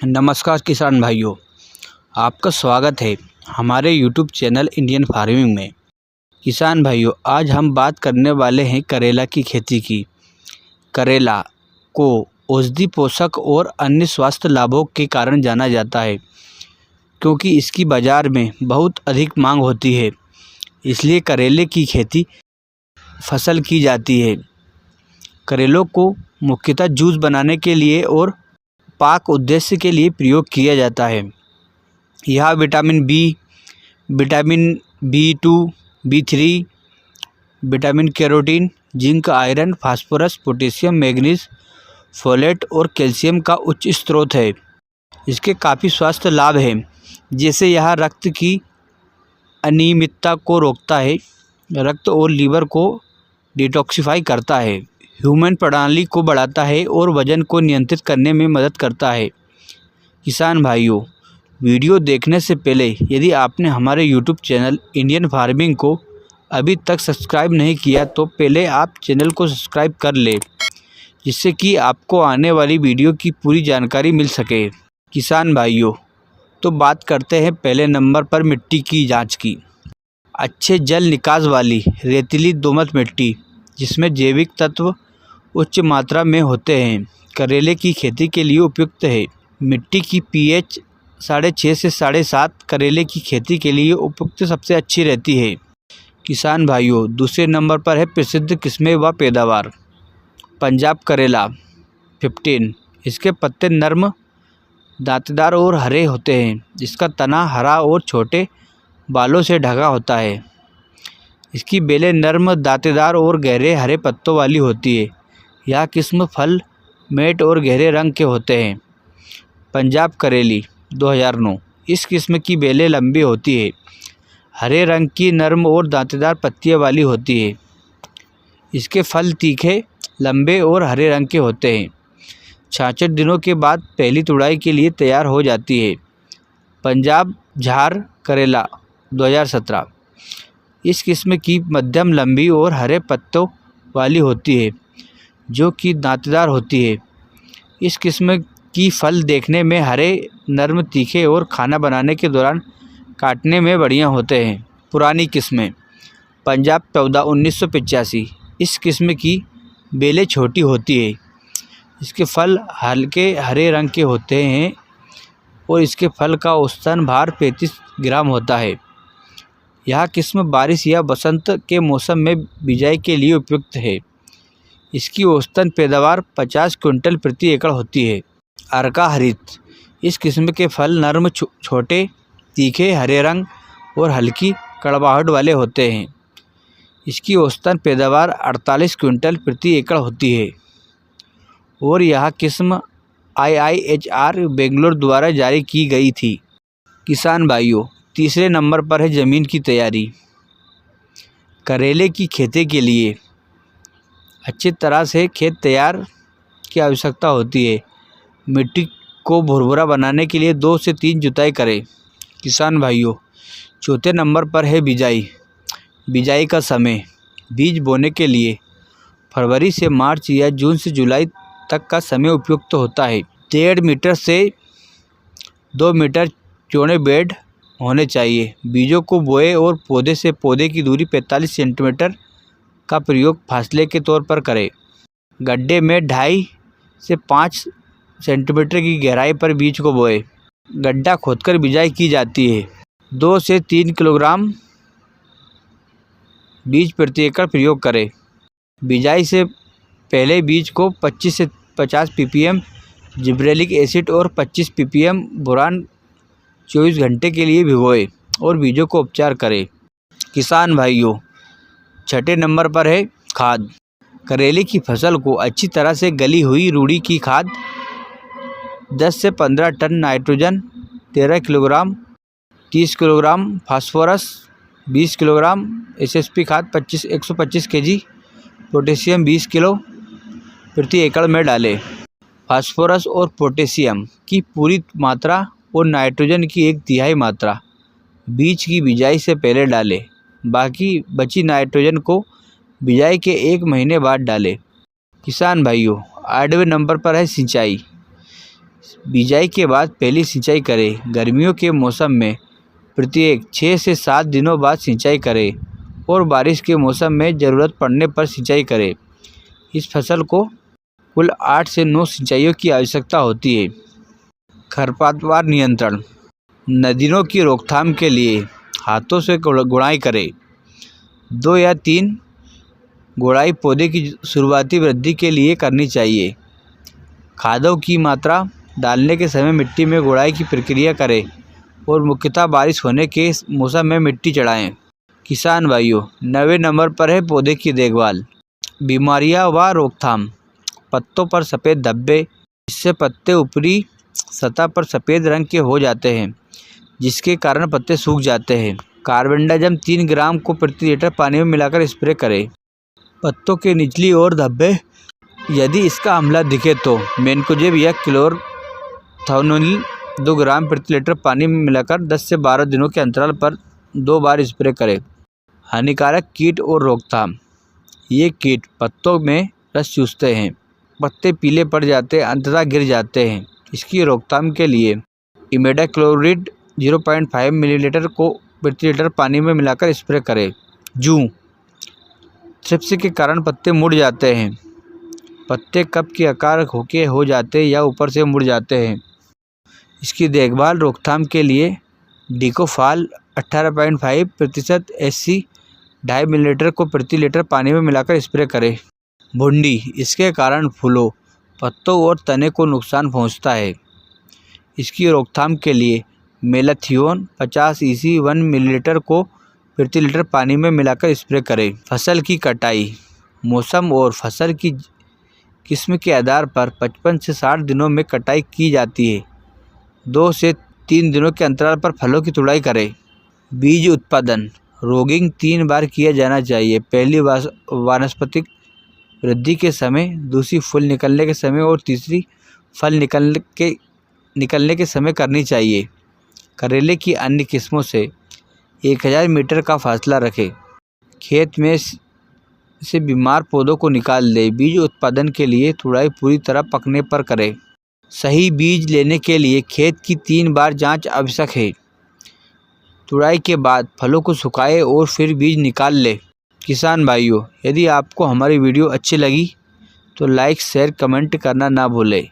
नमस्कार किसान भाइयों, आपका स्वागत है हमारे यूट्यूब चैनल इंडियन फार्मिंग में। किसान भाइयों, आज हम बात करने वाले हैं करेला की खेती की। करेला को औषधि पोषक और अन्य स्वास्थ्य लाभों के कारण जाना जाता है, क्योंकि इसकी बाज़ार में बहुत अधिक मांग होती है। इसलिए करेले की खेती फसल की जाती है। करेलों को मुख्यतः जूस बनाने के लिए और पाक उद्देश्य के लिए प्रयोग किया जाता है। यह vitamin B, vitamin B2, B3, vitamin carotene, zinc, iron, phosphorus, potassium, manganese, folate और कैल्शियम का उच्च स्रोत है। इसके काफ़ी स्वास्थ्य लाभ हैं, जैसे यह रक्त की अनियमितता को रोकता है, रक्त और लीवर को डिटॉक्सिफाई करता है, ह्यूमन प्रणाली को बढ़ाता है और वजन को नियंत्रित करने में मदद करता है। किसान भाइयों, वीडियो देखने से पहले यदि आपने हमारे यूट्यूब चैनल इंडियन फार्मिंग को अभी तक सब्सक्राइब नहीं किया तो पहले आप चैनल को सब्सक्राइब कर लें, जिससे कि आपको आने वाली वीडियो की पूरी जानकारी मिल सके। किसान भाइयों, तो बात करते हैं पहले नंबर पर मिट्टी की जांच की। अच्छे जल निकास वाली रेतीली दोमट मिट्टी, जिसमें जैविक तत्व उच्च मात्रा में होते हैं, करेले की खेती के लिए उपयुक्त है। मिट्टी की pH 6.5 से 7.5 करेले की खेती के लिए उपयुक्त सबसे अच्छी रहती है। किसान भाइयों, दूसरे नंबर पर है प्रसिद्ध किस्में व पैदावार। पंजाब करेला 15। इसके पत्ते नर्म, दांतेदार और हरे होते हैं। इसका तना हरा और छोटे बालों से ढका होता है। इसकी बेलें नर्म, दांतेदार और गहरे हरे पत्तों वाली होती है। यह किस्म फल मैट और गहरे रंग के होते हैं। पंजाब करेली 2009। इस किस्म की बेलें लंबी होती है, हरे रंग की नर्म और दांतेदार पत्तियां वाली होती है। इसके फल तीखे, लंबे और हरे रंग के होते हैं। 66 दिनों के बाद पहली तुड़ाई के लिए तैयार हो जाती है। पंजाब झार करेला 2017। इस किस्म की मध्यम लंबी और हरे पत्तों वाली होती है, जो कि दांतेदार होती है। इस किस्म की फल देखने में हरे, नर्म, तीखे और खाना बनाने के दौरान काटने में बढ़िया होते हैं। पुरानी किस्में। पंजाब 14 1985। इस किस्म की बेलें छोटी होती है। इसके फल हल्के हरे रंग के होते हैं और इसके फल का औसतन भार 35 ग्राम होता है। यह किस्म बारिश या बसंत के मौसम में बिजाई के लिए उपयुक्त है। इसकी औसतन पैदावार 50 क्विंटल प्रति एकड़ होती है। अर्का हरित। इस किस्म के फल नर्म, छोटे, तीखे, हरे रंग और हल्की कड़वाहट वाले होते हैं। इसकी औसतन पैदावार 48 क्विंटल प्रति एकड़ होती है और यह किस्म IIHR बेंगलोर द्वारा जारी की गई थी। किसान भाइयों, तीसरे नंबर पर है ज़मीन की तैयारी। करेले की खेती के लिए अच्छी तरह से खेत तैयार की आवश्यकता होती है। मिट्टी को भुरभुरा बनाने के लिए 2 से 3 जुताई करें। किसान भाइयों, चौथे नंबर पर है बिजाई। बिजाई का समय। बीज बोने के लिए फरवरी से मार्च या जून से जुलाई तक का समय उपयुक्त होता है। 1.5 मीटर से 2 मीटर चौड़े बेड होने चाहिए। बीजों को बोए और पौधे से पौधे की दूरी 45 सेंटीमीटर का प्रयोग फासले के तौर पर करें। गड्ढे में 2.5 से 5 सेंटीमीटर की गहराई पर बीज को बोए। गड्ढा खोदकर बिजाई की जाती है। 2 से 3 किलोग्राम बीज प्रति एकड़ प्रयोग करें। बिजाई से पहले बीज को 25 से 50 ppm जिब्रेलिक एसिड और 25 ppm बोरान 24 घंटे के लिए भिगोए और बीजों को उपचार करें। किसान भाइयों, छठे नंबर पर है खाद। करेले की फसल को अच्छी तरह से गली हुई रूढ़ी की खाद 10 से 15 ton nitrogen, 13 kilogram, 30 kilogram phosphorus, 20 kilogram SSP खाद, 125 kg पोटेशियम 20 किलो प्रति एकड़ में डालें। फास्फोरस और पोटेशियम की पूरी मात्रा और नाइट्रोजन की 1/3 मात्रा बीज की बिजाई से पहले डालें। बाकी बची नाइट्रोजन को बिजाई के 1 महीने बाद डालें। किसान भाइयों, 8वें नंबर पर है सिंचाई। बिजाई के बाद पहली सिंचाई करें। गर्मियों के मौसम में प्रत्येक 6 से 7 दिनों बाद सिंचाई करें और बारिश के मौसम में ज़रूरत पड़ने पर सिंचाई करें। इस फसल को कुल 8 से 9 सिंचाइयों की आवश्यकता होती है। खरपतवार नियंत्रण। नदियों की रोकथाम के लिए हाथों से गुड़ाई करें। 2 या 3 गुड़ाई पौधे की शुरुआती वृद्धि के लिए करनी चाहिए। खादों की मात्रा डालने के समय मिट्टी में गुड़ाई की प्रक्रिया करें और मुख्यतः बारिश होने के मौसम में मिट्टी चढ़ाएं। किसान भाइयों, 9वें नंबर पर है पौधे की देखभाल। बीमारियां व रोकथाम। पत्तों पर सफ़ेद धब्बे, इससे पत्ते ऊपरी सतह पर सफ़ेद रंग के हो जाते हैं, जिसके कारण पत्ते सूख जाते हैं। कार्बेंडाजिम 3 ग्राम को प्रति लीटर पानी में मिलाकर स्प्रे करें। पत्तों के निचली ओर धब्बे, यदि इसका हमला दिखे तो मैनकोजेब या क्लोरथायोनिल 2 ग्राम प्रति लीटर पानी में मिलाकर 10 से 12 दिनों के अंतराल पर 2 बार स्प्रे करें। हानिकारक कीट और रोकथाम। ये कीट पत्तों में रस चूसते हैं, पत्ते पीले पड़ जाते हैं, अंततः गिर जाते हैं। इसकी रोकथाम के लिए इमिडाक्लोप्रिड 0.5 मिलीलीटर को प्रति लीटर पानी में मिलाकर स्प्रे करें। जूं। थ्रिप्स के कारण पत्ते मुड़ जाते हैं, पत्ते कप के आकार होके हो जाते हैं या ऊपर से मुड़ जाते हैं। इसकी देखभाल रोकथाम के लिए डिकोफाल 18.5% SC 2.5 मिलीलीटर को प्रति लीटर पानी में मिलाकर स्प्रे करें। भुंडी। इसके कारण फूलों, पत्तों और तने को नुकसान पहुंचता है। इसकी रोकथाम के लिए मेलाथियोन 50 EC 1 मिलीलीटर को प्रति लीटर पानी में मिलाकर स्प्रे करें। फसल की कटाई। मौसम और फसल की किस्म के आधार पर 55 से 60 दिनों में कटाई की जाती है। 2 से 3 दिनों के अंतराल पर फलों की तुड़ाई करें। बीज उत्पादन। रोगिंग 3 बार किया जाना चाहिए। पहली वानस्पतिक वृद्धि के समय, दूसरी फूल निकलने के समय और तीसरी फल निकलने के समय करनी चाहिए। करेले की अन्य किस्मों से 1000 मीटर का फासला रखें। खेत में से बीमार पौधों को निकाल दें। बीज उत्पादन के लिए तुड़ाई पूरी तरह पकने पर करें। सही बीज लेने के लिए खेत की 3 बार जांच आवश्यक है। तुड़ाई के बाद फलों को सुखाएं और फिर बीज निकाल लें। किसान भाइयों, यदि आपको हमारी वीडियो अच्छी लगी तो लाइक, शेयर, कमेंट करना ना भूलें।